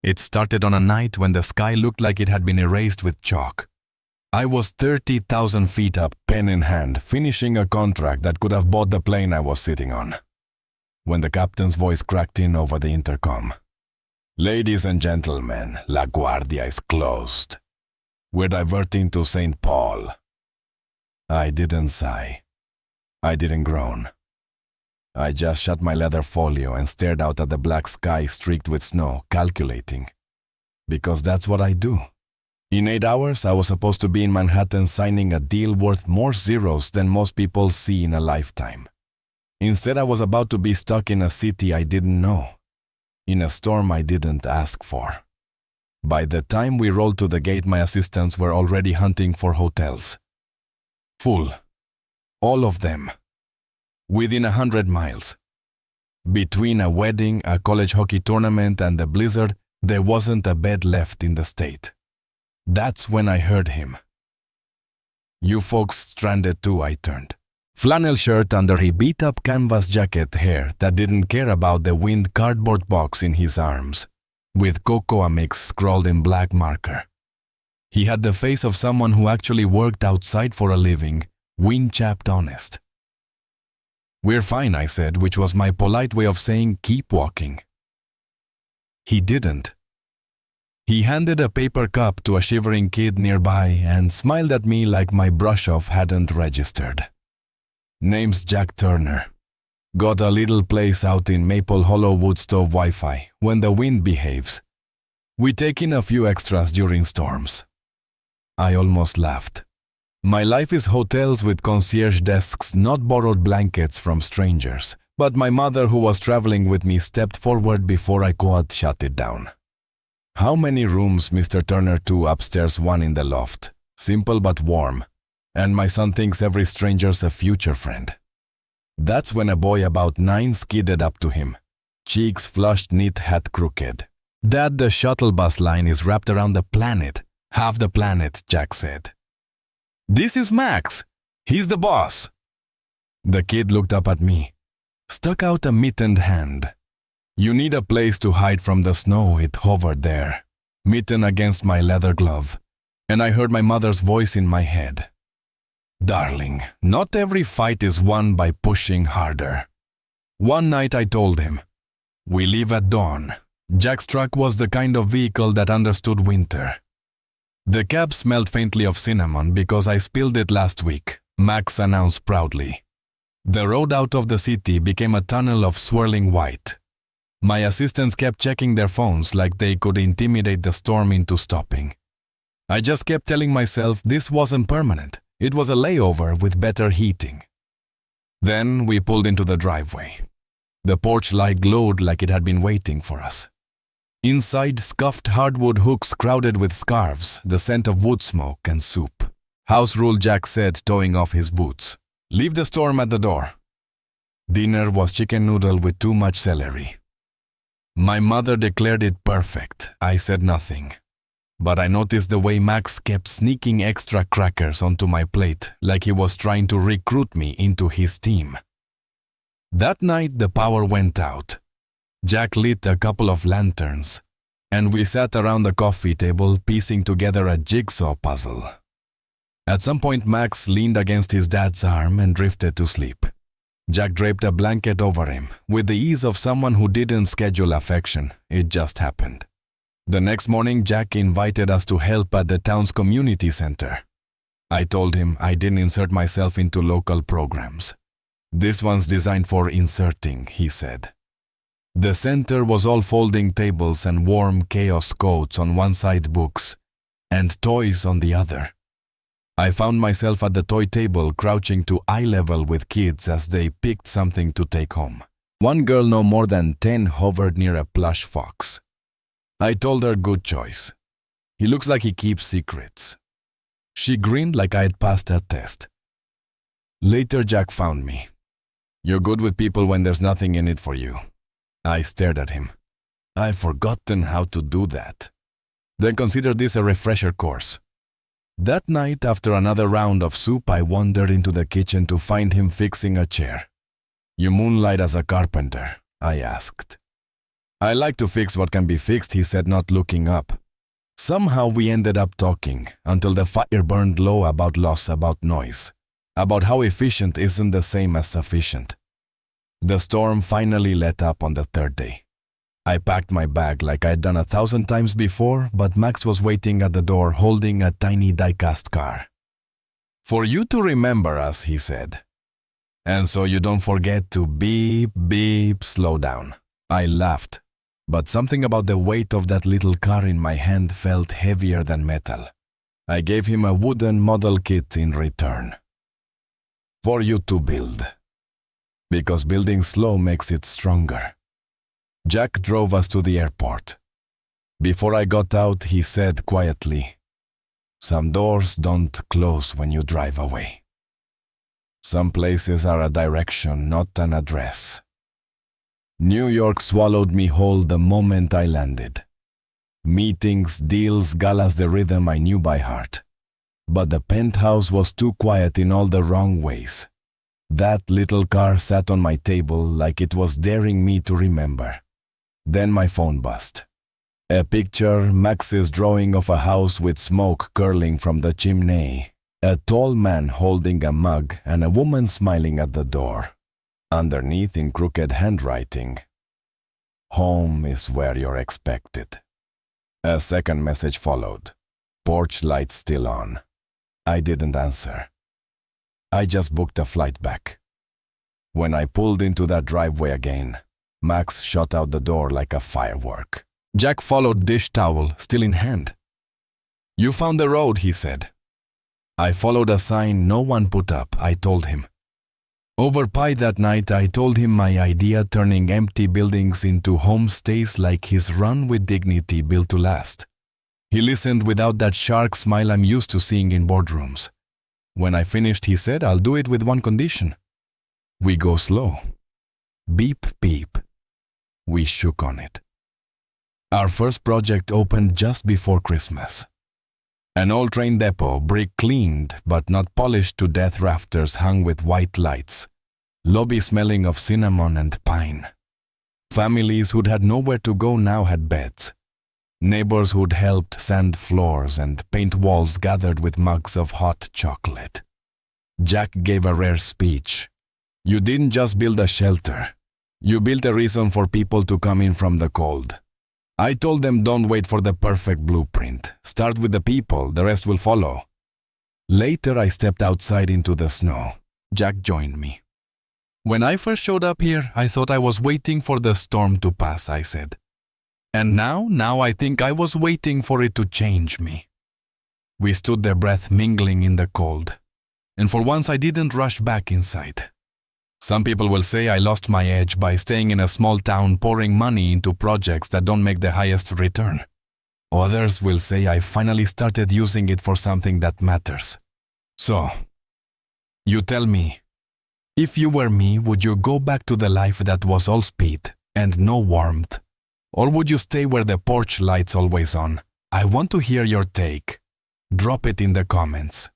It started on a night when the sky looked like it had been erased with chalk. I was 30,000 feet up, pen in hand, finishing a contract that could have bought the plane I was sitting on, when the captain's voice cracked in over the intercom. "Ladies and gentlemen, La Guardia is closed. We're diverting to St. Paul." I didn't sigh. I didn't groan. I just shut my leather folio and stared out at the black sky streaked with snow, calculating. Because that's what I do. In 8 hours, I was supposed to be in Manhattan signing a deal worth more zeros than most people see in a lifetime. Instead, I was about to be stuck in a city I didn't know, in a storm I didn't ask for. By the time we rolled to the gate, my assistants were already hunting for hotels. Full. All of them. Within 100 miles. Between a wedding, a college hockey tournament, and the blizzard, there wasn't a bed left in the state. That's when I heard him. "You folks stranded too," I turned. Flannel shirt under a beat-up canvas jacket, hair that didn't care about the wind, cardboard box in his arms, with cocoa mix scrawled in black marker. He had the face of someone who actually worked outside for a living, wind-chapped honest. "We're fine," I said, which was my polite way of saying keep walking. He didn't. He handed a paper cup to a shivering kid nearby and smiled at me like my brush-off hadn't registered. "Name's Jack Turner. Got a little place out in Maple Hollow wood stove Wi-Fi when the wind behaves. We take in a few extras during storms." I almost laughed. My life is hotels with concierge desks, not borrowed blankets from strangers. But my mother, who was traveling with me, stepped forward before I could shut it down. "How many rooms, Mr. Turner?" "2 upstairs, 1 in the loft. Simple but warm. And my son thinks every stranger's a future friend." That's when a boy about 9 skidded up to him. Cheeks flushed, knit hat crooked. "Dad, the shuttle bus line is wrapped around the planet. Half the planet," Jack said. "This is Max. He's the boss." The kid looked up at me, stuck out a mittened hand. "You need a place to hide from the snow." It hovered there, mitten against my leather glove, and I heard my mother's voice in my head. "Darling, not every fight is won by pushing harder." One night I told him, "We leave at dawn." Jack's truck was the kind of vehicle that understood winter. The cab smelled faintly of cinnamon because I spilled it last week, Max announced proudly. The road out of the city became a tunnel of swirling white. My assistants kept checking their phones like they could intimidate the storm into stopping. I just kept telling myself this wasn't permanent. It was a layover with better heating. Then we pulled into the driveway. The porch light glowed like it had been waiting for us. Inside, scuffed hardwood hooks crowded with scarves, the scent of wood smoke and soup. "House rule," Jack said, toeing off his boots. "Leave the storm at the door." Dinner was chicken noodle with too much celery. My mother declared it perfect. I said nothing. But I noticed the way Max kept sneaking extra crackers onto my plate, like he was trying to recruit me into his team. That night the power went out. Jack lit a couple of lanterns, and we sat around the coffee table piecing together a jigsaw puzzle. At some point Max leaned against his dad's arm and drifted to sleep. Jack draped a blanket over him, with the ease of someone who didn't schedule affection. It just happened. The next morning, Jack invited us to help at the town's community center. I told him I didn't insert myself into local programs. "This one's designed for inserting," he said. The center was all folding tables and warm chaos coats on one side, books, and toys on the other. I found myself at the toy table, crouching to eye level with kids as they picked something to take home. One girl, no more than 10, hovered near a plush fox. I told her, "Good choice. He looks like he keeps secrets." She grinned like I had passed a test. Later, Jack found me. "You're good with people when there's nothing in it for you." I stared at him. I've forgotten how to do that. Then consider this a refresher course. That night, after another round of soup, I wandered into the kitchen to find him fixing a chair. "You moonlight as a carpenter?" I asked. I like to fix what can be fixed, he said, not looking up. Somehow we ended up talking until the fire burned low about loss, about noise, about how efficient isn't the same as sufficient. The storm finally let up on the third day. I packed my bag like I'd done 1,000 times before, but Max was waiting at the door holding a tiny die-cast car. "For you to remember us," he said. "And so you don't forget to beep, beep, slow down." I laughed, but something about the weight of that little car in my hand felt heavier than metal. I gave him a wooden model kit in return. "For you to build. Because building slow makes it stronger." Jack drove us to the airport. Before I got out, he said quietly, "Some doors don't close when you drive away. Some places are a direction, not an address." New York swallowed me whole the moment I landed. Meetings, deals, galas, the rhythm I knew by heart. But the penthouse was too quiet in all the wrong ways. That little car sat on my table like it was daring me to remember. Then my phone buzzed. A picture, Max's drawing of a house with smoke curling from the chimney, a tall man holding a mug and a woman smiling at the door. Underneath in crooked handwriting, "Home is where you're expected." A second message followed. "Porch lights still on." I didn't answer. I just booked a flight back. When I pulled into that driveway again, Max shot out the door like a firework. Jack followed, dish towel still in hand. "You found the road," he said. I followed a sign no one put up, I told him. Over pie that night, I told him my idea, turning empty buildings into homestays like his Run with Dignity built to last. He listened without that shark smile I'm used to seeing in boardrooms. When I finished, he said, "I'll do it with one condition. We go slow." Beep, beep. We shook on it. Our first project opened just before Christmas. An old train depot, brick cleaned but not polished to death, rafters hung with white lights, lobby smelling of cinnamon and pine. Families who'd had nowhere to go now had beds. Neighbors who'd helped sand floors and paint walls gathered with mugs of hot chocolate. Jack gave a rare speech. "You didn't just build a shelter. You built a reason for people to come in from the cold." I told them, "Don't wait for the perfect blueprint. Start with the people, the rest will follow." Later, I stepped outside into the snow. Jack joined me. "When I first showed up here, I thought I was waiting for the storm to pass," I said. "And now I think I was waiting for it to change me." We stood there, breath mingling in the cold. And for once, I didn't rush back inside. Some people will say I lost my edge by staying in a small town pouring money into projects that don't make the highest return. Others will say I finally started using it for something that matters. So, you tell me, if you were me, would you go back to the life that was all speed and no warmth? Or would you stay where the porch light's always on? I want to hear your take. Drop it in the comments.